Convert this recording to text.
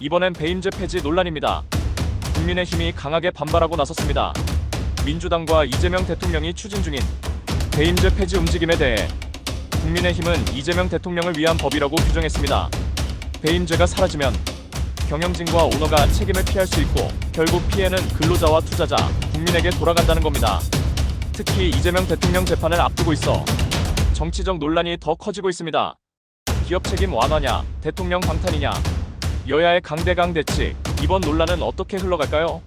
이번엔 배임죄 폐지 논란입니다. 국민의힘이 강하게 반발하고 나섰습니다. 민주당과 이재명 대통령이 추진 중인 배임죄 폐지 움직임에 대해 국민의힘은 이재명 대통령을 위한 법이라고 규정했습니다. 배임죄가 사라지면 경영진과 오너가 책임을 피할 수 있고 결국 피해는 근로자와 투자자, 국민에게 돌아간다는 겁니다. 특히 이재명 대통령 재판을 앞두고 있어 정치적 논란이 더 커지고 있습니다. 기업 책임 완화냐, 대통령 방탄이냐, 여야의 강대강 대치, 이번 논란은 어떻게 흘러갈까요?